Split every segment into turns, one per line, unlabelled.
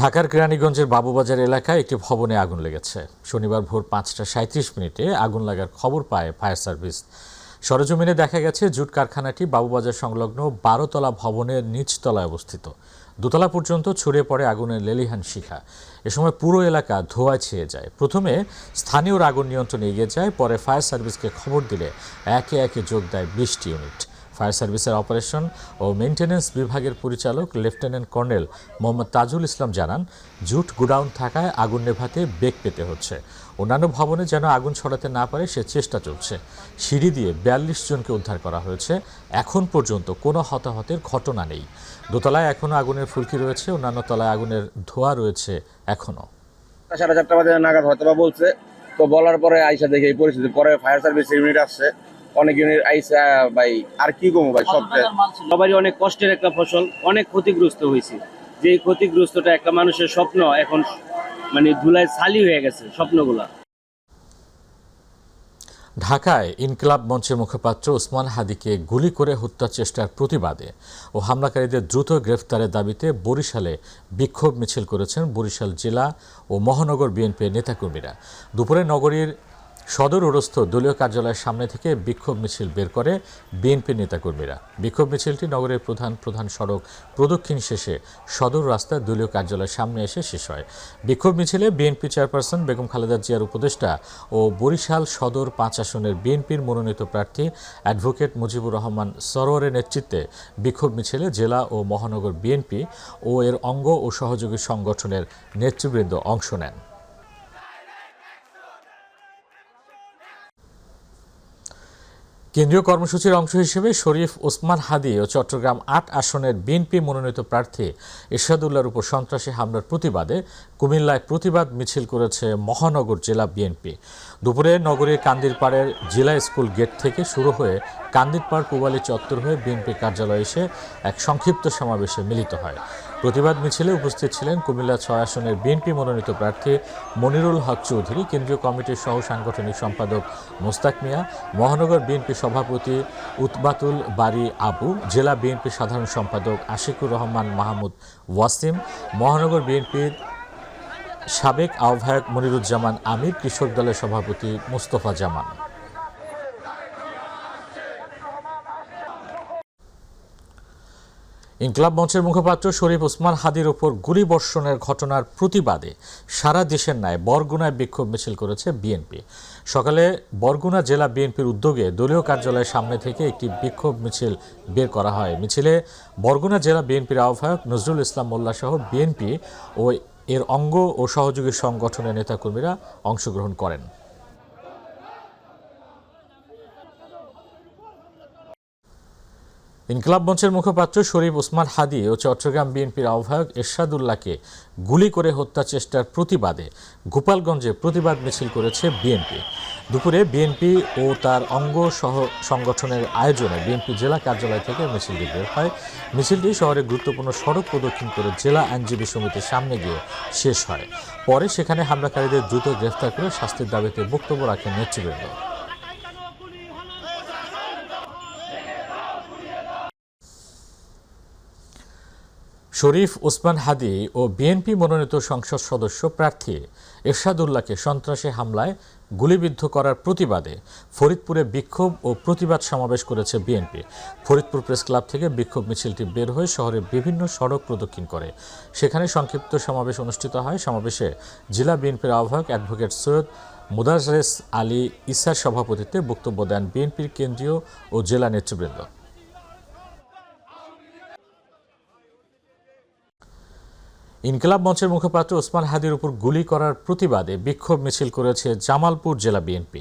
ঢাকার কেরানীগঞ্জের বাবুবাজার এলাকায় একটি ভবনে আগুন লেগেছে। শনিবার ভোর ৫টা ৩৭ মিনিটে আগুন লাগার খবর পায় ফায়ার সার্ভিস। সরেজমিনে দেখা গেছে জুট কারখানাটি বাবুবাজার সংলগ্ন ১২তলা ভবনের নিচতলায় অবস্থিত। দোতলা পর্যন্ত ছড়িয়ে পড়ে আগুনের লেলিহান শিখা। এ সময় পুরো এলাকা ধোঁয়ায় ছেয়ে যায়। প্রথমে স্থানীয়রা আগুন নিয়ন্ত্রণে এগিয়ে যায়, পরে ফায়ার সার্ভিসকে খবর দিলে একে একে যোগ দেয় ২০টি ইউনিট। ফায়ার সার্ভিসের অপারেশন ও মেইনটেন্যান্স বিভাগের পরিচালক লেফটেন্যান্ট কর্নেল মোহাম্মদ তাজুল ইসলাম জানান, জুট গুডাউন থাকায় আগুন নেভাতে বেগ পেতে হচ্ছে। অন্যান্য ভবনে যেন আগুন ছড়াতে না পারে সে চেষ্টা চলছে। সিঁড়ি দিয়ে ৪২ জনকে উদ্ধার করা হয়েছে। এখন পর্যন্ত কোনো হতাহতের ঘটনা নেই। দোতলায় এখনও আগুনের ফুলকি রয়েছে, অন্যান্য তলায় আগুনের ধোঁয়া রয়েছে এখনও।
4:30 বাজে নাগাদ হয়তো বা বলছে, তো বলার পরে আইসা দেখে এই পরিস্থিতি। পরে ফায়ার সার্ভিস ইউনিট আসছে, অনেক ইউনিট আইসা। ভাই আর কি কমো ভাই,
সবারই অনেক কষ্টের একটা ফসল, অনেক ক্ষতিগ্রস্ত হয়েছে। যে ক্ষতিগ্রস্তটা একটা মানুষের স্বপ্ন এখন মানে ধুলায় ছালি হয়ে গেছে স্বপ্নগুলা।
ঢাকায় ইনকিলাব মঞ্চের মুখপাত্র ওসমান হাদিকে গুলি করে হত্যার চেষ্টার প্রতিবাদে ও হামলাকারীদের দ্রুত গ্রেফতারের দাবিতে বরিশালে বিক্ষোভ মিছিল করেছেন বরিশাল জেলা ও মহানগর বিএনপির নেতাকর্মীরা। দুপুরে নগরীর সদরস্থ দলীয় কার্যালয়ের সামনে থেকে বিক্ষোভ মিছিল বের করে বিএনপির নেতাকর্মীরা। বিক্ষোভ মিছিলটি নগরের প্রধান সড়ক প্রদক্ষিণ শেষে সদর রাস্তায় দলীয় কার্যালয়ের সামনে এসে শেষ হয়। বিক্ষোভ মিছিলে বিএনপি চেয়ারপারসন বেগম খালেদা জিয়ার উপদেষ্টা ও বরিশাল সদর ৫ আসনের বিএনপির মনোনীত প্রার্থী অ্যাডভোকেট মুজিবুর রহমান সরোয়ারের নেতৃত্বে বিক্ষোভ মিছিলে জেলা ও মহানগর বিএনপি ও এর অঙ্গ ও সহযোগী সংগঠনের নেতৃবৃন্দ অংশ নেন। কেন্দ্রীয় কর্মসূচির অংশ হিসেবে শরীফ ওসমান হাদি ও চট্টগ্রাম ৮ আসনের বিএনপি মনোনীত প্রার্থী এরশাদুল্লাহর উপর সন্ত্রাসী হামলার প্রতিবাদে কুমিল্লায় প্রতিবাদ মিছিল করেছে মহানগর জেলা বিএনপি। দুপুরে নগরীর কান্দিরপাড়ের জেলা স্কুল গেট থেকে শুরু হয়ে কান্দিরপাড় পূবালী চত্বর হয়ে বিএনপি কার্যালয়ে এসে এক সংক্ষিপ্ত সমাবেশে মিলিত হয়। প্রতিবাদ মিছিলে উপস্থিত ছিলেন কুমিল্লা ৬ আসনের বিএনপি মনোনীত প্রার্থী মনিরুল হক চৌধুরী, কেন্দ্রীয় কমিটির সহ সাংগঠনিক সম্পাদক মোস্তাক মিয়া, মহানগর বিএনপি সভাপতি উতবাতুল বারী আবু, জেলা বিএনপি সাধারণ সম্পাদক আশিকুর রহমান মাহমুদ ওয়াসিম, মহানগর বিএনপির সাবেক আহ্বায়ক মনিরুজ্জামান আমির, কৃষক দলের সভাপতি মোস্তফা জামান। ইনকিলাব মঞ্চের মুখপাত্র শরীফ ওসমান হাদির ওপর গুলিবর্ষণের ঘটনার প্রতিবাদে সারা দেশের ন্যায় বরগুনায় বিক্ষোভ মিছিল করেছে বিএনপি। সকালে বরগুনা জেলা বিএনপির উদ্যোগে দলীয় কার্যালয়ের সামনে থেকে একটি বিক্ষোভ মিছিল বের করা হয়। মিছিলে বরগুনা জেলা বিএনপির আহ্বায়ক নজরুল ইসলাম মোল্লা সহ বিএনপি ও এর অঙ্গ ও সহযোগী সংগঠনের নেতাকর্মীরা অংশগ্রহণ করেন। ইনকিলাব মঞ্চের মুখপাত্র শরীফ ওসমান হাদি ও চট্টগ্রাম বিএনপির আহ্বায়ক এরশাদুল্লাহকে গুলি করে হত্যা চেষ্টার প্রতিবাদে গোপালগঞ্জে প্রতিবাদ মিছিল করেছে বিএনপি। দুপুরে বিএনপি ও তার অঙ্গ সহ সংগঠনের আয়োজনে বিএনপি জেলা কার্যালয় থেকে মিছিলটি বের হয়। মিছিলটি শহরের গুরুত্বপূর্ণ সড়ক প্রদক্ষিণ করে জেলা আইনজীবী সমিতির সামনে গিয়ে শেষ হয়। পরে সেখানে হামলাকারীদের দ্রুত গ্রেফতার করে শাস্তির দাবিতে বক্তব্য রাখেন নেতৃবৃন্দ। শরীফ ওসমান হাদি ও বিএনপি মনোনীত সংসদ সদস্য প্রার্থী এরশাদুল্লাহকে সন্ত্রাসী হামলায় গুলিবিদ্ধ করার প্রতিবাদে ফরিদপুরে বিক্ষোভ ও প্রতিবাদ সমাবেশ করেছে বিএনপি। ফরিদপুর প্রেস ক্লাব থেকে বিক্ষোভ মিছিলটি বের হয়ে শহরের বিভিন্ন সড়ক প্রদক্ষিণ করে। সেখানে সংক্ষিপ্ত সমাবেশ অনুষ্ঠিত হয়। সমাবেশে জেলা বিএনপির আহ্বায়ক অ্যাডভোকেট সৈয়দ মুদাররেস আলী ইসার সভাপতিত্বে বক্তব্য দেন বিএনপির কেন্দ্রীয় ও জেলা নেতৃবৃন্দ। ইনকিলাব মঞ্চের মুখপাত্র ওসমান হাদির উপর গুলি করার প্রতিবাদে বিক্ষোভ মিছিল করেছে জামালপুর জেলা বিএনপি।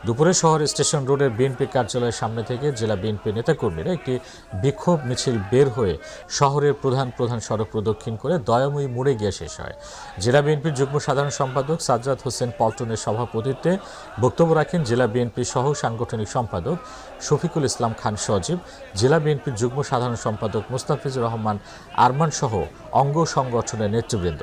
দুপুরে শহর স্টেশন রোডের বিএনপি কার্যালয়ের সামনে থেকে জেলা বিএনপি নেতাকর্মীরা একটি বিক্ষোভ মিছিল বের হয়ে শহরের প্রধান সড়ক প্রদক্ষিণ করে দয়াময়ী মোড়ে গিয়ে শেষ হয়। জেলা বিএনপির যুগ্ম সাধারণ সম্পাদক সাজ্জাদ হোসেন পল্টনের সভাপতিত্বে বক্তব্য রাখেন জেলা বিএনপির সহ সাংগঠনিক সম্পাদক শফিকুল ইসলাম খান সজীব, জেলা বিএনপির যুগ্ম সাধারণ সম্পাদক মুস্তাফিজুর রহমান আরমান সহ অঙ্গ সংগঠনের নেতৃবৃন্দ।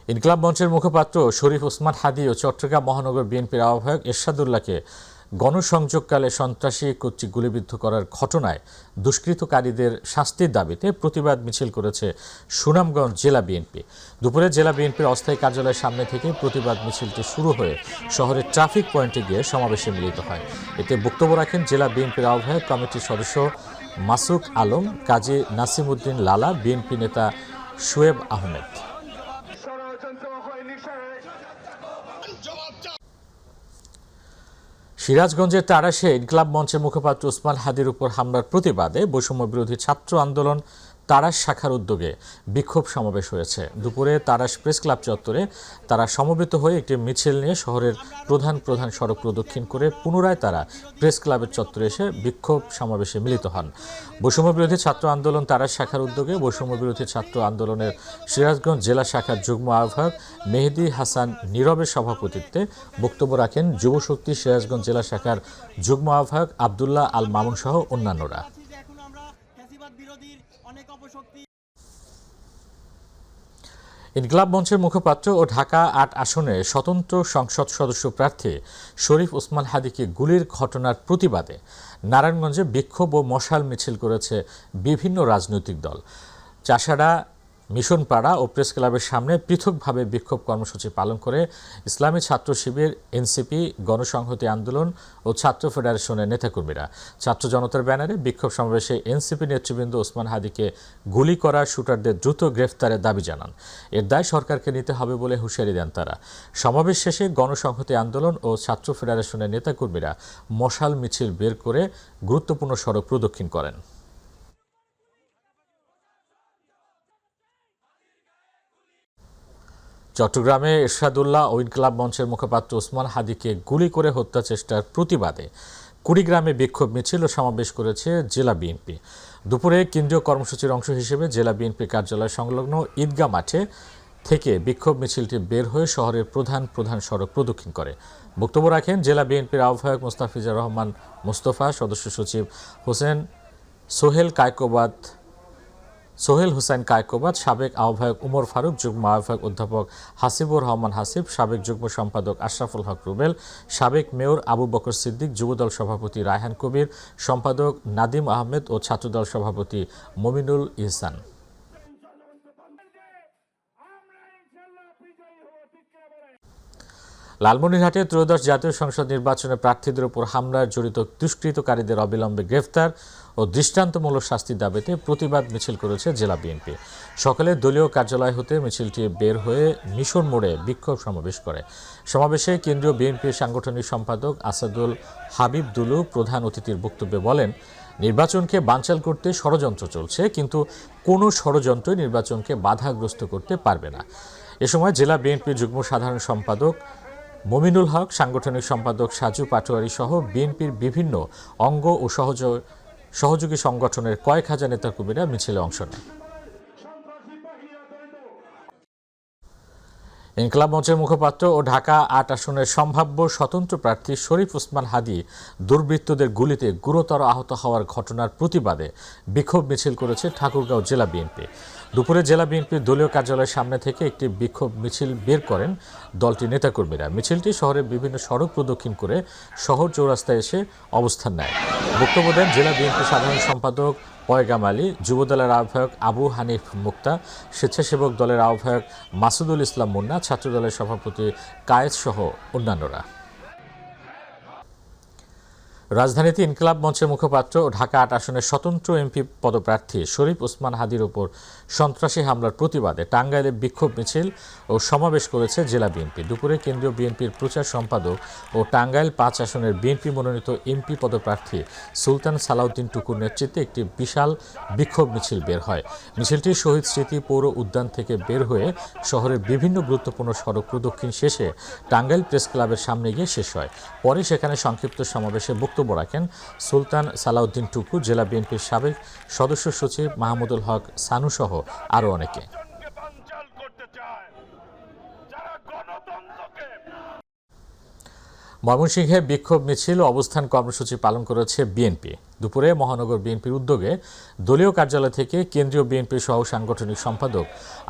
ইনকিলাব মঞ্চের মুখপাত্র শরীফ ওসমান হাদি ও চট্টগ্রাম মহানগর বিএনপির আহ্বায়ক এরশাদুল্লাহকে গণসংযোগকালে সন্ত্রাসী কর্তৃক গুলিবিদ্ধ করার ঘটনায় দুষ্কৃতকারীদের শাস্তির দাবিতে প্রতিবাদ মিছিল করেছে সুনামগঞ্জ জেলা বিএনপি। দুপুরে জেলা বিএনপির অস্থায়ী কার্যালয়ের সামনে থেকে প্রতিবাদ মিছিলটি শুরু হয়ে শহরের ট্রাফিক পয়েন্টে গিয়ে সমাবেশে মিলিত হয়। এতে বক্তব্য রাখেন জেলা বিএনপির আহ্বায়ক কমিটির সদস্য মাসুক আলম, কাজী নাসিম উদ্দিন লালা, বিএনপি নেতা শোয়েব আহমেদ। সিরাজগঞ্জের তাড়াশে ইনকিলাব মঞ্চের মুখপাত্র ওসমান হাদির উপর হামলার প্রতিবাদে বৈষম্য বিরোধী ছাত্র আন্দোলন তারাশ শাখার উদ্যোগে বিক্ষোভ সমাবেশ হয়েছে। দুপুরে তারাশ প্রেস ক্লাব চত্বরে তারা সমবেত হয়ে একটি মিছিল নিয়ে শহরের প্রধান সড়ক প্রদক্ষিণ করে পুনরায় তারা প্রেস ক্লাবের চত্বরে এসে বিক্ষোভ সমাবেশে মিলিত হন। বৈষম্য বিরোধী ছাত্র আন্দোলন তারাশ শাখার উদ্যোগে বৈষম্য বিরোধী ছাত্র আন্দোলনের সিরাজগঞ্জ জেলা শাখার যুগ্ম আহ্বায়ক মেহেদী হাসান নীরবের সভাপতিত্বে বক্তব্য রাখেন যুবশক্তি সিরাজগঞ্জ জেলা শাখার যুগ্ম আহ্বায়ক আবদুল্লাহ আল মামুন সহ অন্যান্যরা। ইনকিলাব মঞ্চের মুখপাত্র ও ঢাকা ৮ আসনে স্বতন্ত্র সংসদ সদস্য প্রার্থী শরীফ ওসমান হাদিকে গুলির ঘটনার প্রতিবাদে নারায়ণগঞ্জে বিক্ষোভ ও মশাল মিছিল করেছে বিভিন্ন রাজনৈতিক দল। চাষাড়া, মিশনপাড়া ও প্রেস ক্লাবের সামনে পৃথকভাবে বিক্ষোভ কর্মসূচি পালন করে ইসলামী ছাত্র শিবির, এনসিপি, গণসংহতি আন্দোলন ও ছাত্র ফেডারেশনের নেতাকর্মীরা। ছাত্র জনতার ব্যানারে বিক্ষোভ সমাবেশে এনসিপি নেতৃবৃন্দ ওসমান হাদিকে গুলি করা শুটারদের দ্রুত গ্রেফতারের দাবি জানান। এর দায় সরকারকে নিতে হবে বলে হুঁশিয়ারি দেন তারা। সমাবেশ শেষে গণসংহতি আন্দোলন ও ছাত্র ফেডারেশনের নেতাকর্মীরা মশাল মিছিল বের করে গুরুত্বপূর্ণ সড়ক প্রদক্ষিণ করেন। চট্টগ্রামে এরশাদুল্লাহ ও ইনকিলাব মঞ্চের মুখপাত্র ওসমান হাদিকে গুলি করে হত্যা চেষ্টার প্রতিবাদে কুড়িগ্রামে বিক্ষোভ মিছিল ও সমাবেশ করেছে জেলা বিএনপি। দুপুরে কেন্দ্রীয় কর্মসূচির অংশ হিসেবে জেলা বিএনপি কার্যালয় সংলগ্ন ঈদগাহ মাঠে থেকে বিক্ষোভ মিছিলটি বের হয়ে শহরের প্রধান সড়ক প্রদক্ষিণ করে। বক্তব্য রাখেন জেলা বিএনপির আহ্বায়ক মোস্তাফিজুর রহমান মোস্তফা, সদস্য সচিব সোহেল হোসেন কায়কোবাদ, সাবেক আহ্বায়ক উমর ফারুক, যুগ্ম আহ্বায়ক অধ্যাপক হাসিবুর রহমান হাসিব, সাবেক যুগ্ম সম্পাদক আশরাফুল হক রুবেল, সাবেক মেয়র আবু বকর সিদ্দিক, যুবদল সভাপতি রায়হান কবির, সম্পাদক নাদিম আহমেদ ও ছাত্রদল সভাপতি মমিনুল ইহসান। লালমনিরহাটে ত্রয়োদশ জাতীয় সংসদ নির্বাচনে প্রার্থীদের উপর হামলায় জড়িত দুষ্কৃতকারীদের অবিলম্বে গ্রেফতার ও দৃষ্টান্তমূলক শাস্তির দাবিতে প্রতিবাদ মিছিল করেছে জেলা বিএনপি। সকালে দলীয় কার্যালয় হতে মিছিলটি বের হয়ে মিশন মোড়ে বিক্ষোভ সমাবেশ করে। সমাবেশে কেন্দ্রীয় বিএনপির সাংগঠনিক সম্পাদক আসাদুল হাবিব দুলু প্রধান অতিথির বক্তব্যে বলেন, নির্বাচনকে বানচাল করতে ষড়যন্ত্র চলছে, কিন্তু কোনো ষড়যন্ত্রই নির্বাচনকে বাধাগ্রস্ত করতে পারবে না। এ সময় জেলা বিএনপির যুগ্ম সাধারণ সম্পাদক মমিনুল হক, সাংগঠনিক সম্পাদক সাজু পাটোয়ারি সহ বিএনপির বিভিন্ন অঙ্গ ও সহযোগী সংগঠনের কয়েক হাজার নেতাকর্মীরা মিছিলে অংশ নেয়। ইনকিলাব মঞ্চের মুখপাত্র ও ঢাকা ৮ আসনের সম্ভাব্য স্বতন্ত্র প্রার্থী শরীফ ওসমান হাদি দুর্বৃত্তদের গুলিতে গুরুতর আহত হওয়ার ঘটনার প্রতিবাদে বিক্ষোভ মিছিল করেছে ঠাকুরগাঁও জেলা বিএনপি। দুপুরে জেলা বিএনপির দলীয় কার্যালয়ের সামনে থেকে একটি বিক্ষোভ মিছিল বের করেন দলটির নেতাকর্মীরা। মিছিলটি শহরের বিভিন্ন সড়ক প্রদক্ষিণ করে শহর চৌরাস্তায় এসে অবস্থান নেয়। বক্তব্য দেন জেলা বিএনপি সাধারণ সম্পাদক পয়গাম আলী, যুবদলের আহ্বায়ক আবু হানিফ মুক্তা, স্বেচ্ছাসেবক দলের আহ্বায়ক মাসুদুল ইসলাম মুন্না, ছাত্রদলের সভাপতি কায়েদ সহ অন্যান্যরা। রাজধানীতে ইনকিলাব মঞ্চের মুখপাত্র ও ঢাকা ৮ আসনের স্বতন্ত্র এমপি পদপ্রার্থী শরীফ ওসমান হাদির ওপর সন্ত্রাসী হামলার প্রতিবাদে টাঙ্গাইলে বিক্ষোভ মিছিল ও সমাবেশ করেছে জেলা বিএনপি। দুপুরে কেন্দ্রীয় বিএনপির প্রচার সম্পাদক ও টাঙ্গাইল ৫ আসনের বিএনপি মনোনীত এমপি পদপ্রার্থী সুলতান সালাউদ্দিন টুকুর নেতৃত্বে একটি বিশাল বিক্ষোভ মিছিল বের হয়। মিছিলটি শহীদ স্মৃতি পৌর উদ্যান থেকে বের হয়ে শহরের বিভিন্ন গুরুত্বপূর্ণ সড়ক প্রদক্ষিণ শেষে টাঙ্গাইল প্রেস ক্লাবের সামনে গিয়ে শেষ হয়। পরে সেখানে সংক্ষিপ্ত সমাবেশে বক্তব্য রাখেন সুলতান সালাউদ্দিন টুকু, জেলা বিএনপির সাবেক সদস্য সচিব মাহমুদুল হক সানু সহ আরও অনেকে। ময়মনসিংহে বিক্ষোভ মিছিল ও অবস্থান কর্মসূচি পালন করেছে বিএনপি। দুপুরে মহানগর বিএনপির উদ্যোগে দলীয় কার্যালয় থেকে কেন্দ্রীয় বিএনপির সহ সাংগঠনিক সম্পাদক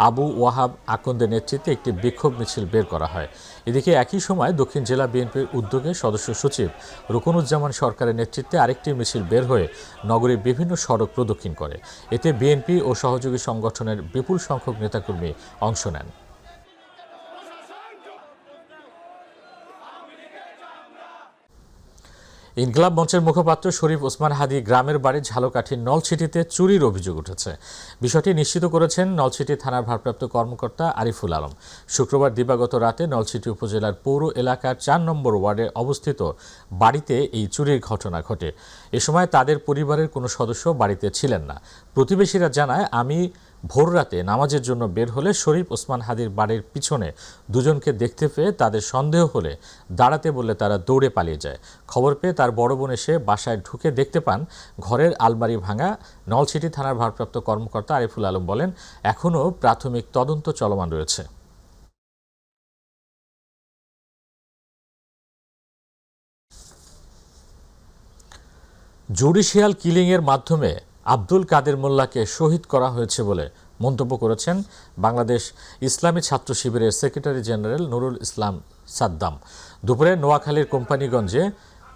আবু ওয়াহাব আকন্দের নেতৃত্বে একটি বিক্ষোভ মিছিল বের করা হয়। এদিকে একই সময় দক্ষিণ জেলা বিএনপির উদ্যোগে সদস্য সচিব রুকনুজ্জামান সরকারের নেতৃত্বে আরেকটি মিছিল বের হয়ে নগরীর বিভিন্ন সড়ক প্রদক্ষিণ করে। এতে বিএনপি ও সহযোগী সংগঠনের বিপুল সংখ্যক নেতাকর্মী অংশ নেন। ইনকিলাব মঞ্চের মুখপাত্র শরীফ ওসমান হাদি গ্রামের বাড়ি ঝালকাঠির নলছিটিতে চুরির অভিযোগ উঠেছে। বিষয়টি নিশ্চিত করেছেন নলছিটি থানার ভারপ্রাপ্ত কর্মকর্তা আরিফুল আলম। শুক্রবার দিবাগত রাতে নলছিটি উপজেলার পৌর এলাকার ৪ নম্বর ওয়ার্ডে অবস্থিত বাড়িতে এই চুরির ঘটনা ঘটে। এ সময় তাদের পরিবারের কোনো সদস্য বাড়িতে ছিলেন না। প্রতিবেশীরা জানায়, আমি ভোর রাতে নামাজের জন্য বের হলে শরীফ ওসমান হাদির বাড়ির পিছনে দুজনকে দেখতে পেয়ে তাদের সন্দেহ হলে দাঁড়াতে বললে তারা দৌড়ে পালিয়ে যায়। খবর পেয়ে তার বড় বোন এসে বাসায় ঢুকে দেখতে পান ঘরের আলমারি ভাঙা। নলছিটি থানার ভারপ্রাপ্ত কর্মকর্তা আরিফুল আলম বলেন, এখনও প্রাথমিক তদন্ত চলমান রয়েছে। জুডিশিয়াল কিলিংয়ের মাধ্যমে আব্দুল কাদের মোল্লাকে শহীদ করা হয়েছে বলে মন্তব্য করেছেন বাংলাদেশ ইসলামী ছাত্র শিবিরের সেক্রেটারি জেনারেল নুরুল ইসলাম সাদ্দাম। দুপুরে নোয়াখালীর কোম্পানিগঞ্জে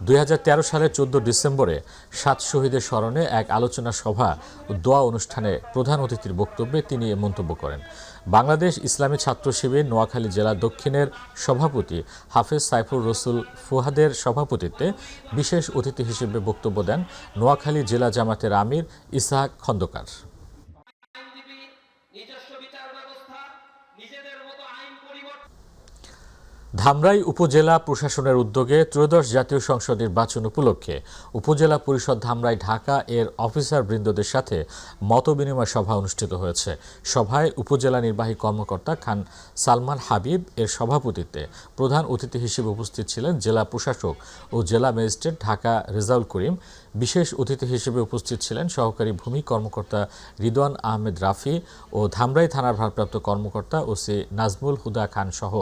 2013 সালের 14 ডিসেম্বরে 7 শহীদের স্মরণে এক আলোচনা সভা ও দোয়া অনুষ্ঠানে প্রধান অতিথির বক্তব্যে তিনি এ মন্তব্য করেন। বাংলাদেশ ইসলামী ছাত্র শিবির নোয়াখালী জেলা দক্ষিণের সভাপতি হাফেজ সাইফুর রসুল ফুহাদের সভাপতিত্বে বিশেষ অতিথি হিসেবে বক্তব্য দেন নোয়াখালী জেলা জামাতের আমির ইসহাক খন্দকার। ধামরাই উপজেলা প্রশাসনের উদ্যোগে ত্রয়োদশ জাতীয় সংসদ নির্বাচন উপলক্ষে উপজেলা পরিষদ ধামরাই ঢাকা এর অফিসারবৃন্দদের সাথে মতবিনিময় সভা অনুষ্ঠিত হয়েছে। সভায় উপজেলা নির্বাহী কর্মকর্তা খান সালমান হাবিব এর সভাপতিত্বে প্রধান অতিথি হিসেবে উপস্থিত ছিলেন জেলা প্রশাসক ও জেলা ম্যাজিস্ট্রেট ঢাকা রেজাউল করিম। বিশেষ অতিথি হিসেবে উপস্থিত ছিলেন সহকারী ভূমি কর্মকর্তা রিদওয়ান আহমেদ রাফি ও ধামরাই থানার ভারপ্রাপ্ত কর্মকর্তা ওসি নাজমুল হুদা খান সহ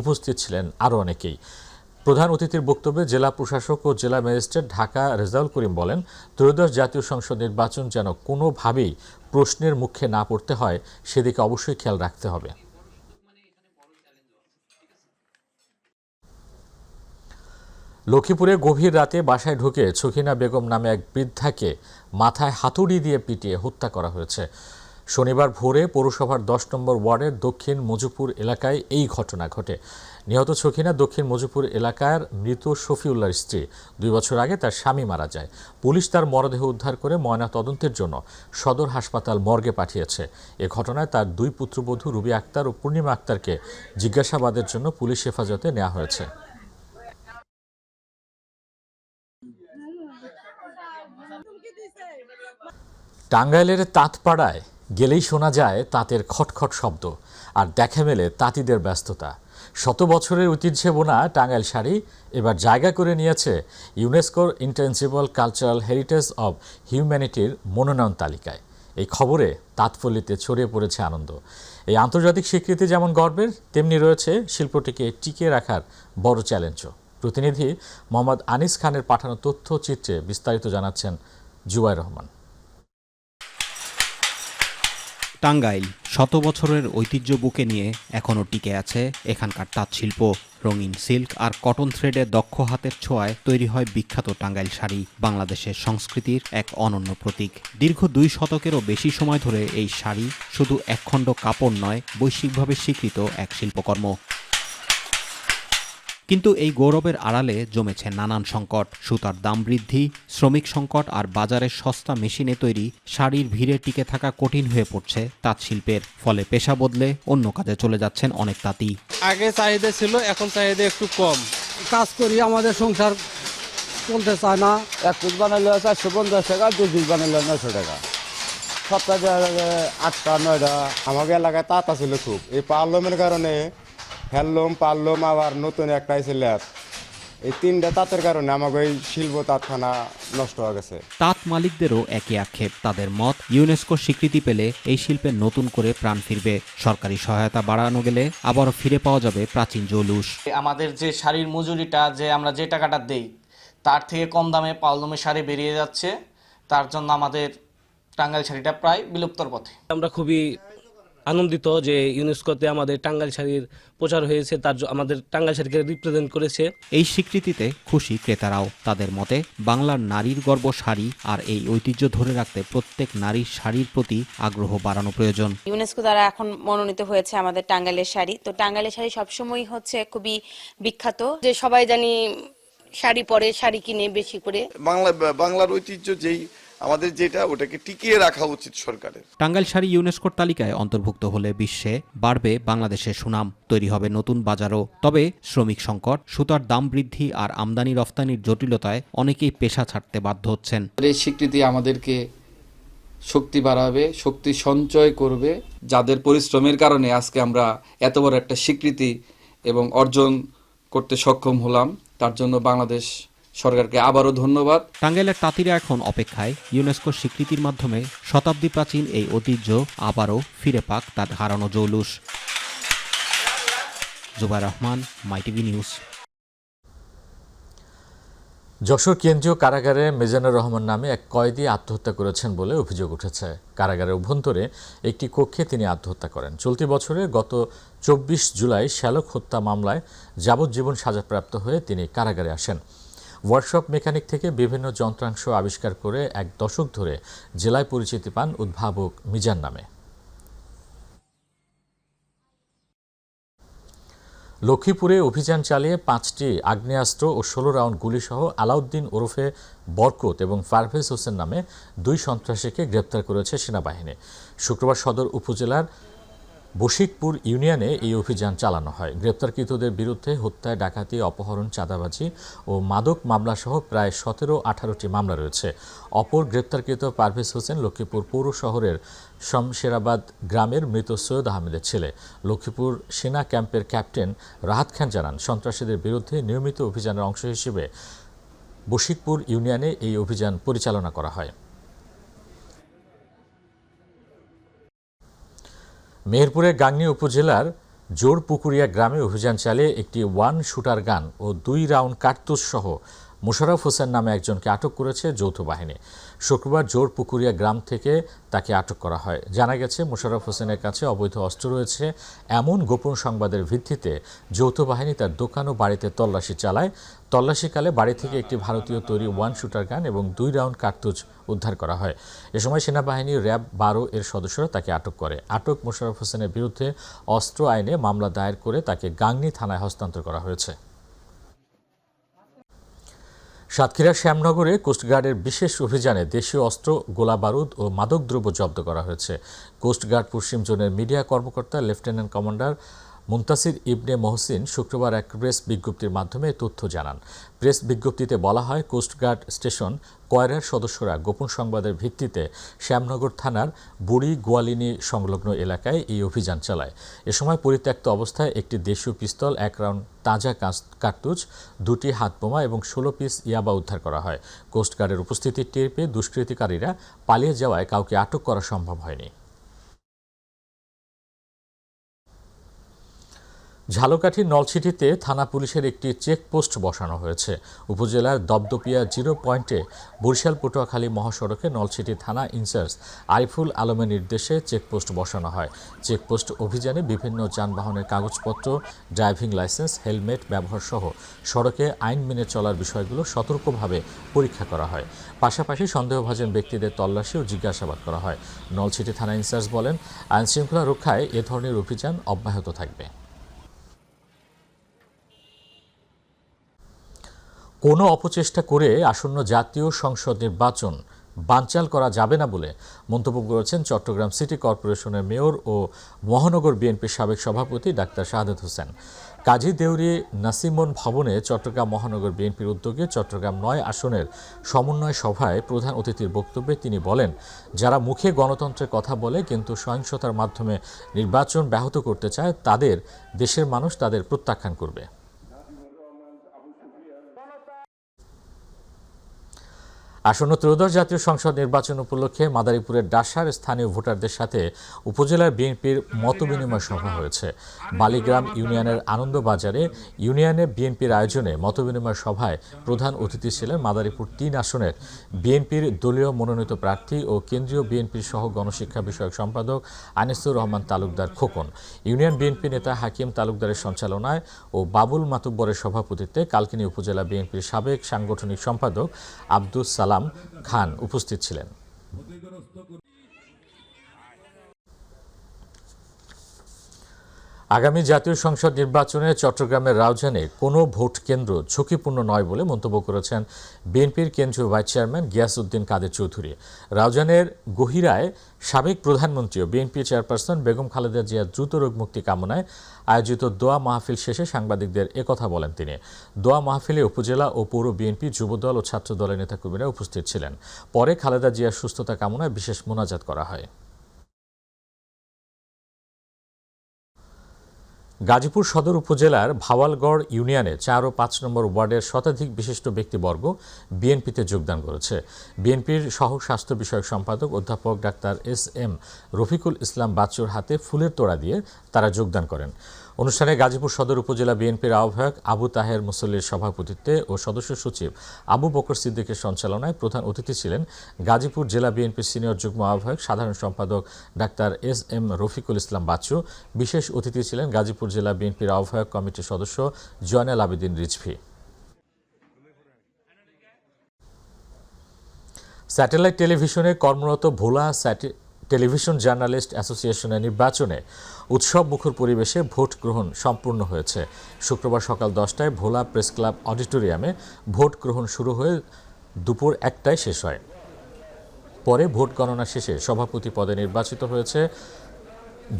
উপস্থিত ছিলেন আরও অনেকেই। প্রধান অতিথির বক্তব্যে জেলা প্রশাসক ও জেলা ম্যাজিস্ট্রেট ঢাকা রেজাউল করিম বলেন, ত্রয়োদশ জাতীয় সংসদ নির্বাচন যেন কোনোভাবেই প্রশ্নের মুখে না পড়তে হয় সেদিকে অবশ্যই খেয়াল রাখতে হবে। লক্ষ্মীপুরে গভীর রাতে বাসায় ঢুকে ছকিনা বেগম নামে এক বৃদ্ধাকে মাথায় হাতুড়ি দিয়ে পিটিয়ে হত্যা করা হয়েছে। শনিবার ভোরে পৌরসভার 10 নম্বর ওয়ার্ডের দক্ষিণ মজুপুর এলাকায় এই ঘটনা ঘটে। নিহত ছকিনা দক্ষিণ মজুপুর এলাকার মৃত শফিউল্লাহর স্ত্রী। 2 বছর আগে তার স্বামী মারা যায়। পুলিশ তার মরদেহ উদ্ধার করে ময়না তদন্তের জন্য সদর হাসপাতাল মর্গে পাঠিয়েছে। এ ঘটনায় তার 2 পুত্রবধূ রুবি আক্তার ও পূর্ণিমা আক্তারকে জিজ্ঞাসাবাদের জন্য পুলিশ হেফাজতে নেওয়া হয়েছে। টাঙ্গাইলের তাঁতপাড়ায় গেলেই শোনা যায় তাঁতের খটখট শব্দ আর দেখা মেলে তাঁতিদের ব্যস্ততা। শত বছরের ঐতিহ্যে বোনা টাঙ্গাইল শাড়ি এবার জায়গা করে নিয়েছে ইউনেস্কোর ইনটেনজিবল কালচারাল হেরিটেজ অব হিউম্যানিটির মনোনয়ন তালিকায়। এই খবরে তাঁতপল্লীতে ছড়িয়ে পড়েছে আনন্দ। এই আন্তর্জাতিক স্বীকৃতি যেমন গর্বের, তেমনি রয়েছে শিল্পটিকে টিকিয়ে রাখার বড় চ্যালেঞ্জও। প্রতিনিধি মোহাম্মদ আনিস খানের পাঠানো তথ্যচিত্রে বিস্তারিত জানাচ্ছেন জুবাইর রহমান।
টাঙ্গাইল শত বছরের ঐতিহ্য বুকে নিয়ে এখনও টিকে আছে এখানকার তাঁত শিল্প। রঙিন সিল্ক আর কটন থ্রেডে দক্ষ হাতের ছোঁয়ায় তৈরি হয় বিখ্যাত টাঙ্গাইল শাড়ি, বাংলাদেশের সংস্কৃতির এক অনন্য প্রতীক। দীর্ঘ 2 শতকেরও বেশি সময় ধরে এই শাড়ি শুধু একখণ্ড কাপড় নয়, বৈশ্বিকভাবে স্বীকৃত এক শিল্পকর্ম। কিন্তু এই গৌরবের আড়ালে জমেছে নানান সংকট। সুতার দাম বৃদ্ধি, শ্রমিক সংকট আর বাজারের সস্তা মেশিনে তৈরি শাড়ির ভিড়ে টিকে থাকা কঠিন হয়ে পড়ছে তাঁত শিল্পের। ফলে পেশা বদলে অন্য কাজে চলে যাচ্ছেন অনেক তাঁতি।
আগে চাহিদা ছিল, এখন চাহিদা একটু কম।
কাজ করি, আমাদের সংসার চলতে চায় না।
1 পিস বানালে 450 টাকা, 2 পিস বানালে 900 টাকা, সপ্তাহে 8টা 9টা।
আমাকে এলাকায় তাঁত আছিল খুব, এই পারলমের কারণে হ্যান্ডলুম পারলুম, আবার নতুন একটা আছে ল্যাব, এই 3টা তাঁতের কারণে আমাকে এই শিল্প তাঁতখানা নষ্ট হয়ে গেছে।
তাঁত মালিকদেরও একই আক্ষেপ। তাদের মত, ইউনেস্কো স্বীকৃতি পেলে এই শিল্পে নতুন করে প্রাণ ফিরবে। সরকারি সহায়তা বাড়ানো গেলে আবারও ফিরে পাওয়া যাবে প্রাচীন জৌলুস।
আমাদের যে শাড়ির মজুরিটা, যে আমরা যে টাকাটা দেই তার থেকে কম দামে পালদমে শাড়ি বেরিয়ে যাচ্ছে, তার জন্য আমাদের টাঙ্গাইল শাড়িটা প্রায় বিলুপ্তর পথে।
আমরা খুবই আনন্দিত যে ইউনেস্কোতে আমাদের টাঙ্গাইল শাড়ির প্রচার হয়েছে, আমাদের টাঙ্গাইল শাড়িকে রিপ্রেজেন্ট করেছে।
এই স্বীকৃতিতে খুশি ক্রেতারাও। তাদের মতে, বাংলার নারীর গর্ব শাড়ি, আর এই ঐতিহ্য ধরে রাখতে প্রত্যেক নারীর শাড়ির প্রতি আগ্রহ বাড়ানো প্রয়োজন।
ইউনেস্কো দ্বারা এখন মনোনীত হয়েছে আমাদের টাঙ্গাইলের শাড়ি। তো টাঙ্গাইলের শাড়ি সবসময় হচ্ছে খুবই বিখ্যাত, যে সবাই জানি শাড়ি পরে, শাড়ি কিনে বেশি করে।
বাংলার ঐতিহ্য যেই আমাদের যেটা, ওটাকে টিকিয়ে রাখা উচিত সরকারের।
টাঙ্গাইল শাড়ি ইউনেস্কোর তালিকায় অন্তর্ভুক্ত হলে বিশ্বে বাড়বে বাংলাদেশের সুনাম, তৈরি হবে নতুন বাজারও। তবে শ্রমিক সংকট, সুতার দাম বৃদ্ধি আর আমদানি রফতানির জটিলতায় অনেকেই পেশা ছাড়তে বাধ্য হচ্ছেন।
এই স্বীকৃতি আমাদেরকে শক্তি বাড়াবে, শক্তি সঞ্চয় করবে। যাদের পরিশ্রমের কারণে আজকে আমরা এত বড় একটা স্বীকৃতি এবং অর্জন করতে সক্ষম হলাম, তার জন্য বাংলাদেশ সরকারকে আবারও ধন্যবাদ।
টাঙ্গাইলের তাঁতিরা এখন অপেক্ষায় ইউনেস্কো স্বীকৃতির মাধ্যমে শতাব্দী প্রাচীন এই ঐতিহ্য আবারও ফিরে পাক তার হারানো জৌলুস। Zubair Rahman, My TV news.
যশোর কেন্দ্রীয় কারাগারে মিজানুর রহমান নামে এক কয়েদি আত্মহত্যা করেছেন বলে অভিযোগ উঠেছে। কারাগারের অভ্যন্তরে একটি কক্ষে তিনি আত্মহত্যা করেন। চলতি বছরে গত 24 জুলাই শ্যালক হত্যা মামলায় যাবজ্জীবন সাজাপ্রাপ্ত হয়ে তিনি কারাগারে আসেন। ওয়ার্কশপ মেকানিক থেকে বিভিন্ন যন্ত্রাংশ আবিষ্কার করে 1 দশক ধরে জেলায় পরিচিতি পান উদ্ভাবক মিজান নামে। লক্ষ্মীপুরে অভিযান চালিয়ে 5টি আগ্নেয়াস্ত্র ও 16 রাউন্ড গুলিসহ আলাউদ্দিন ওরফে বরকত এবং পারভেজ হোসেন নামে 2 সন্ত্রাসীকে গ্রেপ্তার করেছে সেনাবাহিনী। শুক্রবার সদর উপজেলার বশিকপুর ইউনিয়নে এই অভিযান চালানো হয়। গ্রেপ্তারকৃতদের বিরুদ্ধে হত্যা, ডাকাতি, অপহরণ, চাঁদাবাজি ও মাদক মামলাসহ প্রায় 17-18টি মামলা রয়েছে। অপর গ্রেপ্তারকৃত পারভেজ হোসেন লক্ষ্মীপুর পৌর শহরের শমশেরাবাদ গ্রামের মৃত সৈয়দ আহমেদের ছেলে। লক্ষ্মীপুর সেনা ক্যাম্পের ক্যাপ্টেন রাহাত খান জানান, সন্ত্রাসীদের বিরুদ্ধে নিয়মিত অভিযানের অংশ হিসেবে বশিকপুর ইউনিয়নে এই অভিযান পরিচালনা করা হয়। মেহেরপুরের গাংনী উপজেলার জোরপুকুরিয়া গ্রামে অভিযান চালিয়ে একটি 1 শুটার গান ও 2 রাউন্ড কার্তুজ সহ মোশাররফ হোসেন নামে একজনকে আটক করেছে যৌথ বাহিনী। শুক্রবার জোরপুকুরিয়া গ্রাম থেকে তাকে আটক করা হয়। জানা গেছে, মোশাররফ হোসেনের কাছে অবৈধ অস্ত্র রয়েছে এমন গোপন সংবাদের ভিত্তিতে যৌথ বাহিনী তার দোকান ও বাড়িতে তল্লাশি চালায়। তল্লাশিকালে বাড়ি থেকে একটি ভারতীয় তৈরি 1 শুটার গান এবং 2 রাউন্ড কার্তুজ উদ্ধার করা হয়। এ সময় সেনাবাহিনী র্যাব 12 এর সদস্যরা তাকে আটক করে। আটক মোশাররফ হোসেনের বিরুদ্ধে অস্ত্র আইনে মামলা দায়ের করে তাকে গাংনী থানায় হস্তান্তর করা হয়েছে। সাতক্ষীরার শ্যামনগরে কোস্টগার্ডের বিশেষ অভিযানে দেশীয় অস্ত্র, গোলাবারুদ ও মাদকদ্রব্য জব্দ করা হয়েছে। কোস্টগার্ড পশ্চিম জোনের মিডিয়া কর্মকর্তা লেফটেন্যান্ট কমান্ডার মুনতাসির ইবনে মহসিন শুক্রবার এক প্রেস বিজ্ঞপ্তির মাধ্যমে তথ্য জানান। প্রেস বিজ্ঞপ্তিতে বলা হয়, কোস্টগার্ড স্টেশন কয়রার সদস্যরা গোপন সংবাদের ভিত্তিতে শ্যামনগর থানার বুড়ি গোয়ালিনী সংলগ্ন এলাকায় এই অভিযান চালায়। এ সময় পরিত্যক্ত অবস্থায় একটি দেশীয় পিস্তল, 1 রাউন্ড তাজা কার্তুজ, 2টি হাতবোমা এবং 16 পিস ইয়াবা উদ্ধার করা হয়। কোস্টগার্ডের উপস্থিতি টের পেয়ে দুষ্কৃতিকারীরা পালিয়ে যাওয়ায় কাউকে আটক করা সম্ভব হয়নি। ঝালকাঠির নলছিটিতে থানা পুলিশের একটি চেকপোস্ট বসানো হয়েছে। উপজেলার দপদপিয়া 0 পয়েন্টে বরিশাল পটুয়াখালী মহাসড়কে নলছিটি থানা ইনচার্জ আরিফুল আলমের নির্দেশে চেকপোস্ট বসানো হয়। চেকপোস্ট অভিযানে বিভিন্ন যানবাহনের কাগজপত্র, ড্রাইভিং লাইসেন্স, হেলমেট ব্যবহার সহ সড়কে আইন মেনে চলার বিষয়গুলো সতর্কভাবে পরীক্ষা করা হয়। পাশাপাশি সন্দেহভাজন ব্যক্তিদের তল্লাশি ও জিজ্ঞাসাবাদ করা হয়। নলছিটি থানা ইনচার্জ বলেন, আইনশৃঙ্খলা রক্ষায় এ ধরনের অভিযান অব্যাহত থাকবে। কোনো অপচেষ্টা করে আসন্ন জাতীয় সংসদ নির্বাচন বানচাল করা যাবে না বলে মন্তব্য করেছেন চট্টগ্রাম সিটি কর্পোরেশনের মেয়র ও মহানগর বিএনপির সাবেক সভাপতি ডাক্তার শাহাদাত হোসেন। কাজী দেউরি নাসিমন ভবনে চট্টগ্রাম মহানগর বিএনপির উদ্যোগে চট্টগ্রাম 9 আসনের সমন্বয় সভায় প্রধান অতিথির বক্তব্যে তিনি বলেন, যারা মুখে গণতন্ত্রের কথা বলে কিন্তু সহিংসতার মাধ্যমে নির্বাচন ব্যাহত করতে চায়, দেশের মানুষ তাদের প্রত্যাখ্যান করবে। আসন্ন ত্রয়োদশ জাতীয় সংসদ নির্বাচন উপলক্ষে মাদারীপুরের ডাসার স্থানীয় ভোটারদের সাথে উপজেলার বিএনপির মতবিনিময় সভা হয়েছে। বালিগ্রাম ইউনিয়নের আনন্দবাজারে ইউনিয়নে বিএনপির আয়োজনে মতবিনিময় সভায় প্রধান অতিথি ছিলেন মাদারীপুর ৩ আসনের বিএনপির দলীয় মনোনীত প্রার্থী ও কেন্দ্রীয় বিএনপির সহ গণশিক্ষা বিষয়ক সম্পাদক আনিসুর রহমান তালুকদার খোকন। ইউনিয়ন বিএনপি নেতা হাকিম তালুকদারের সঞ্চালনায় ও বাবুল মাতুব্বরের সভাপতিত্বে কালকিনি উপজেলা বিএনপির সাবেক সাংগঠনিক সম্পাদক আব্দুস সালাম খান উপস্থিত ছিলেন। আগামী জাতীয় সংসদ নির্বাচনে চট্টগ্রামের রাউজানে কোনো ভোট কেন্দ্র ঝুঁকিপূর্ণ নয় বলে মন্তব্য করেছেন বিএনপির কেন্দ্রীয় ভাইস চেয়ারম্যান গিয়াসউদ্দিন কাদের চৌধুরী। রাউজানের গহিরায় সাবেক প্রধানমন্ত্রী ও বিএনপি চেয়ারপারসন বেগম খালেদা জিয়ার দ্রুত রোগ মুক্তি কামনায় আয়োজিত দোয়া মাহফিল শেষে সাংবাদিকদের একথা বলেন তিনি। দোয়া মাহফিলে উপজেলা ও পৌর বিএনপি, যুবদল ও ছাত্র দলের নেতাকর্মীরা উপস্থিত ছিলেন। পরে খালেদা জিয়ার সুস্থতা কামনায় বিশেষ মোনাজাত করা হয়। গাজীপুর সদর উপজেলার ভাওয়ালগড় ইউনিয়নে ৪ ও ৫ নম্বর ওয়ার্ডের শতাধিক বিশিষ্ট ব্যক্তিবর্গ বিএনপিতে যোগদান করেছে। বিএনপির সহ স্বাস্থ্য বিষয়ক সম্পাদক অধ্যাপক ডাক্তার এস.এম. রফিকুল ইসলাম বাচ্চুর হাতে ফুলের তোড়া দিয়ে তারা যোগদান করেন। অনুষ্ঠানে গাজীপুর সদর উপজেলা বিএনপির আহ্বায়ক আবু তাহের মুসল্লির সভাপতিত্বে ও সদস্য সচিব আবু বকর সিদ্দিকের সঞ্চালনায় প্রধান অতিথি ছিলেন গাজীপুর জেলা বিএনপির সিনিয়র যুগ্ম আহ্বায়ক সাধারণ সম্পাদক ডাক্তার এস.এম. রফিকুল ইসলাম বাচ্চু। বিশেষ অতিথি ছিলেন গাজীপুর জেলা বিএনপির আহ্বায়ক কমিটির সদস্য জয়নাল আবেদিন রিজভী। স্যাটেলাইট টেলিভিশনে কর্মরত ভোলা টেলিভিশন জার্নালিস্ট অ্যাসোসিয়েশনের নির্বাচনে উৎসব মুখর পরিবেশে ভোট গ্রহণ সম্পূর্ণ হয়েছে। শুক্রবার সকাল 10টায় ভোলা প্রেস ক্লাব অডিটোরিয়ামে ভোট গ্রহণ শুরু হয়ে দুপুর 1টায় শেষ হয়। পরে ভোট গণনা শেষে সভাপতি পদে নির্বাচিত হয়েছে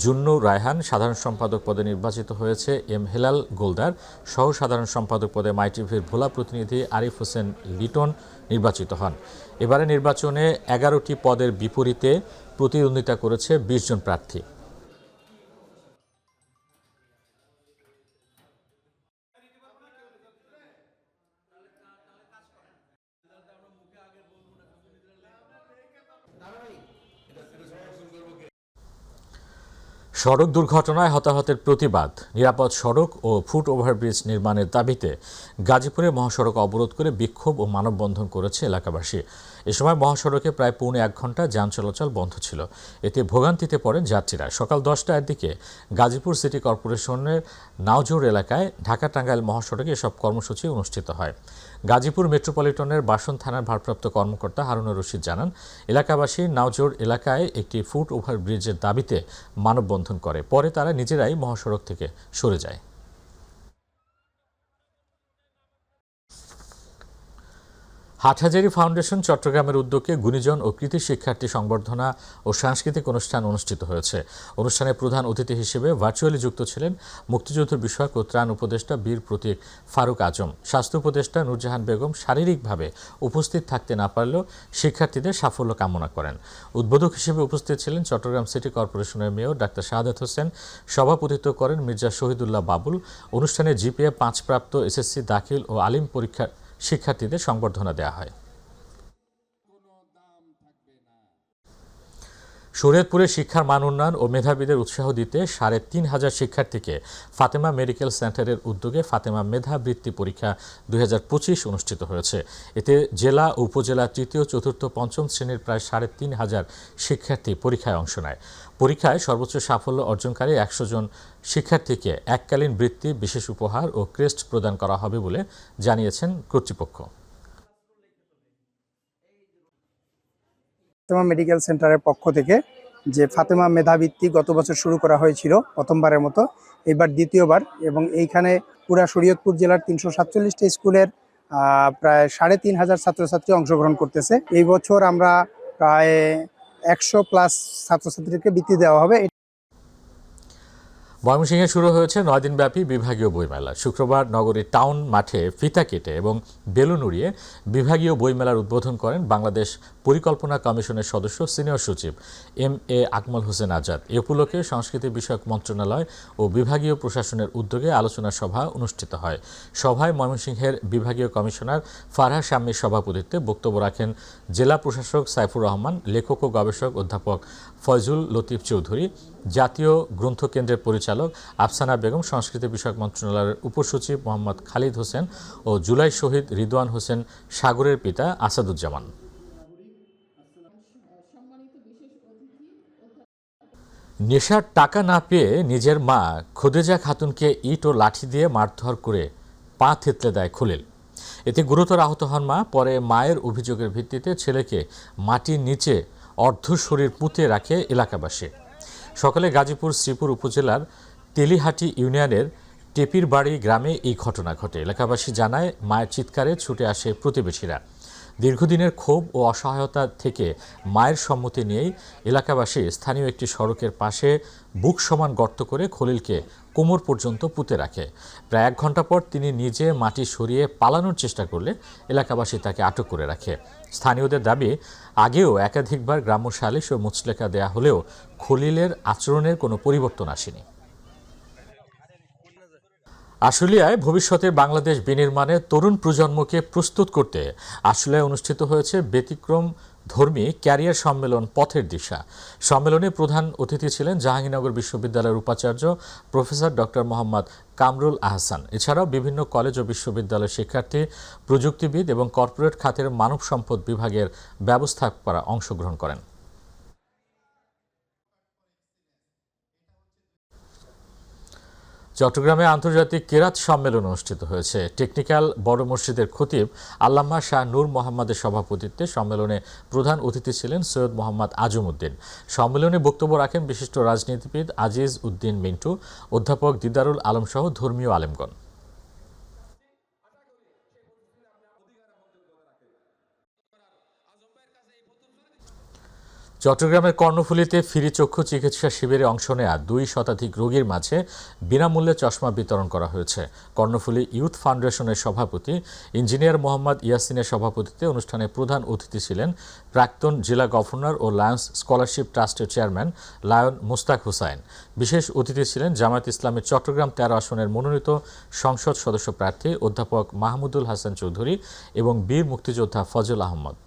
জুন্নুর রায়হান, সাধারণ সম্পাদক পদে নির্বাচিত হয়েছে এম হেলাল গোলদার, সহ সাধারণ সম্পাদক পদে মাইটিভির ভোলা প্রতিনিধি আরিফ হোসেন লিটন নির্বাচিত হন। এবারে নির্বাচনে 11টি পদের বিপরীতে প্রতিদ্বন্দ্বিতা করেছে 20 জন প্রার্থী। সড়ক দুর্ঘটনায় হতাহতের প্রতিবাদ, নিরাপদ সড়ক ও ফুট ওভারব্রিজ নির্মাণের দাবিতে গাজীপুরে মহাসড়ক অবরোধ করে বিক্ষোভ ও মানববন্ধন করেছে এলাকাবাসী। এ সময় মহাসড়কে প্রায় পৌনে 1 ঘণ্টা যান চলাচল বন্ধ ছিল। এতে ভোগান্তিতে পড়েন যাত্রীরা। সকাল 10টার দিকে গাজীপুর সিটি কর্পোরেশনের নাওজোর এলাকায় ঢাকা টাঙ্গাইল মহাসড়কে এসব কর্মসূচি অনুষ্ঠিত হয়। গাজীপুর মেট্রোপলিটনের বাসন থানার ভারপ্রাপ্ত কর্মকর্তা হারুনুর রশিদ জানান, এলাকাবাসী নাওজোর এলাকায় একটি ফুট ওভারব্রিজের দাবিতে মানববন্ধন করে। পরে তারা নিজেরাই মহাসড়ক থেকে সরে যায়। হাটহাজারী ফাউন্ডেশন চট্টগ্রামের উদ্যোগে গুণীজন ও কৃতি শিক্ষার্থী সংবর্ধনা ও সাংস্কৃতিক অনুষ্ঠান অনুষ্ঠিত হয়েছে। অনুষ্ঠানে প্রধান অতিথি হিসেবে ভার্চুয়ালি যুক্ত ছিলেন মুক্তিযুদ্ধ বিষয়ক ও ত্রাণ উপদেষ্টা বীর প্রতীক ফারুক আজম। স্বাস্থ্য উপদেষ্টা নূরজাহান বেগম শারীরিকভাবে উপস্থিত থাকতে না পারলেও শিক্ষার্থীদের সাফল্য কামনা করেন। উদ্বোধক হিসেবে উপস্থিত ছিলেন চট্টগ্রাম সিটি কর্পোরেশনের মেয়র ডাক্তার শাহাদাত হোসেন। সভাপতিত্ব করেন মির্জা শহীদুল্লাহ বাবুল। অনুষ্ঠানে জিপিএ 5 প্রাপ্ত এসএসসি দাখিল ও আলিম পরীক্ষার শিক্ষার্থীদের সংবর্ধনা দেওয়া হয়। শরীয়তপুরে শিক্ষার মান উন্নয়ন ও মেধাবীদের উৎসাহ দিতে ৩,৫০০ শিক্ষার্থীকে ফাতেমা মেডিকেল সেন্টারের উদ্যোগে ফাতেমা মেধা বৃত্তি পরীক্ষা 2025 অনুষ্ঠিত হয়েছে। এতে জেলা ও উপজেলা তৃতীয়, চতুর্থ, পঞ্চম শ্রেণীর প্রায় ৩,৫০০ শিক্ষার্থী পরীক্ষায় অংশ নেয়। পরীক্ষায় সর্বোচ্চ সাফল্য অর্জনকারী 100 জন শিক্ষার্থীকে এককালীন বৃত্তি, বিশেষ উপহার ও ক্রেস্ট প্রদান করা হবে বলে জানিয়েছেন কর্তৃপক্ষ।
ফাতেমা মেডিকেল সেন্টারের পক্ষ থেকে যে ফাতেমা মেধাবৃত্তি গত বছর শুরু করা হয়েছিল প্রথমবারের মতো, এবার দ্বিতীয়বার, এবং এইখানে পুরা শরীয়তপুর জেলার 347টি স্কুলের প্রায় 3,500 ছাত্রছাত্রী অংশগ্রহণ করতেছে। এই বছর আমরা প্রায় 100+ ছাত্রছাত্রীকে বৃত্তি দেওয়া হবে।
ময়মনসিংহে শুরু হয়েছে 9 দিনব্যাপী বিভাগীয় বইমেলা। শুক্রবার নগরীর টাউন মাঠে ফিতা কেটে এবং বেলুন উড়িয়ে বিভাগীয় বইমেলার উদ্বোধন করেন বাংলাদেশ পরিকল্পনা কমিশনের সদস্য সিনিয়র সচিব MA আকমল হোসেন আজাদ। এ উপলক্ষে সংস্কৃতি বিষয়ক মন্ত্রণালয় ও বিভাগীয় প্রশাসনের উদ্যোগে আলোচনা সভা অনুষ্ঠিত হয়। সভায় ময়মনসিংহের বিভাগীয় কমিশনার ফারহা শাম্মীর সভাপতিত্বে বক্তব্য রাখেন জেলা প্রশাসক সাইফুর রহমান, লেখক ও গবেষক অধ্যাপক ফয়জুল লতিফ চৌধুরী, জাতীয় গ্রন্থকেন্দ্রের পরিচালক আফসানা বেগম, সংস্কৃতি বিষয়ক মন্ত্রণালয়ের উপসচিব মোহাম্মদ খালিদ হোসেন ও জুলাই শহীদ রিদওয়ান হোসেন সাগরের পিতা আসাদুজ্জামান। নেশার টাকা না পেয়ে নিজের মা খোদেজা খাতুনকে ইট ও লাঠি দিয়ে মারধর করে পা থেতলে দেয় খলিল। এতে গুরুতর আহত হন মা। পরে মায়ের অভিযোগের ভিত্তিতে ছেলেকে মাটির নিচে অর্ধ শরীর পুঁতে রাখে এলাকাবাসী। সকালে গাজীপুর শ্রীপুর উপজেলার তেলিহাটি ইউনিয়নের টেপির বাড়ি গ্রামে এই ঘটনা ঘটে। এলাকাবাসী জানায় মায়ের চিৎকারে ছুটে আসে প্রতিবেশীরা। দীর্ঘদিনের ক্ষোভ ও অসহায়তা থেকে মায়ের সম্মতি নিয়েই এলাকাবাসী স্থানীয় একটি সড়কের পাশে বুক সমান গর্ত করে খলিলকে কোমর পর্যন্ত পুঁতে রাখে। প্রায় 1 ঘন্টা পর তিনি নিজে মাটি সরিয়ে পালানোর চেষ্টা করলে এলাকাবাসী তাকে আটক করে রাখে। স্থানীয়দের দাবি, আগেও একাধিকবার গ্রাম্য সালিশ ও মুচলেখা দেয়া হলেও খলিলের আচরণের কোনো পরিবর্তন আসেনি। আশুলিয়ায় ভবিষ্যতের বাংলাদেশ বিনির্মাণে তরুণ প্রজন্মকে প্রস্তুত করতে আশুলিয়ায় অনুষ্ঠিত হয়েছে ব্যতিক্রম ধর্মী ক্যারিয়ার সম্মেলন পথের দিশা। সম্মেলনে প্রধান অতিথি ছিলেন জাহাঙ্গীরনগর বিশ্ববিদ্যালয়ের উপাচার্য প্রফেসর ডক্টর মোহাম্মদ কামরুল আহসান। এছাড়াও বিভিন্ন কলেজ ও বিশ্ববিদ্যালয়ের শিক্ষার্থী, প্রযুক্তিবিদ এবং কর্পোরেট খাতের মানব সম্পদ বিভাগের ব্যবস্থাপকরা অংশগ্রহণ করেন। চট্টগ্রামে আন্তর্জাতিক কেরাত সম্মেলন অনুষ্ঠিত হয়েছে। টেকনিক্যাল বড় মসজিদের খতিব আল্লামা শাহ নূর মোহাম্মদের সভাপতিত্বে সম্মেলনে প্রধান অতিথি ছিলেন সৈয়দ মোহাম্মদ আজমউদ্দিন। সম্মেলনে বক্তব্য রাখেন বিশিষ্ট রাজনীতিবিদ আজিজ উদ্দিন মিন্টু, অধ্যাপক দিদারুল আলম সহ ধর্মীয় আলেমগণ। চট্টগ্রামের কর্ণফুলীতে ফ্রি চক্ষু চিকিৎসা শিবিরে অংশ নেয়া 2 শতাধিক রোগীর মাঝে বিনামূল্যে চশমা বিতরণ করা হয়েছে। কর্ণফুলী ইউথ ফাউন্ডেশনের সভাপতি ইঞ্জিনিয়ার মোহাম্মদ ইয়াসিনের সভাপতিত্বে অনুষ্ঠানে প্রধান অতিথি ছিলেন প্রাক্তন জেলা গভর্নর ও লায়ন্স স্কলারশিপ ট্রাস্টের চেয়ারম্যান লায়ন মুস্তাক হুসাইন। বিশেষ অতিথি ছিলেন জামায়াত ইসলামের চট্টগ্রাম 13 আসনের মনোনীত সংসদ সদস্য প্রার্থী অধ্যাপক মাহমুদুল হাসান চৌধুরী এবং বীর মুক্তিযোদ্ধা ফজল আহমদ।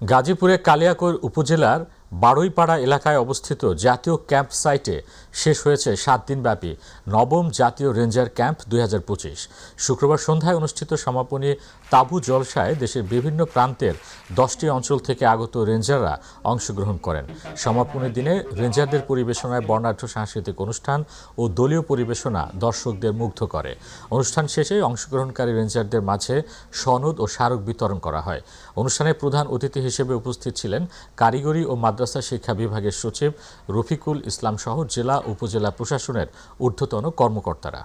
গাজীপুরে কালিয়াকৈর উপজেলার বাড়ইপাড়া এলাকায় অবস্থিত জাতীয় ক্যাম্প সাইটে শেষ হয়েছে 7 দিনব্যাপী নবম জাতীয় রেঞ্জার ক্যাম্প 2025। শুক্রবার সন্ধ্যায় অনুষ্ঠিত সমাপনী তাঁবু জলসায় দেশের বিভিন্ন প্রান্তের 10টি অঞ্চল থেকে আগত রেঞ্জাররা অংশগ্রহণ করেন। সমাপনী দিনে রেঞ্জারদের পরিবেশনায় বর্ণাঢ্য সাংস্কৃতিক অনুষ্ঠান ও দলীয় পরিবেশনা দর্শকদের মুগ্ধ করে। অনুষ্ঠান শেষে অংশগ্রহণকারী রেঞ্জারদের মাঝে সনদ ও স্মারক বিতরণ করা হয়। অনুষ্ঠানে প্রধান অতিথি হিসেবে উপস্থিত ছিলেন কারিগরি ও মাদ্রাসা শিক্ষা বিভাগের সচিব রফিকুল ইসলাম সহ জেলা উপজেলা প্রশাসনের ঊর্ধ্বতন কর্মকর্তারা।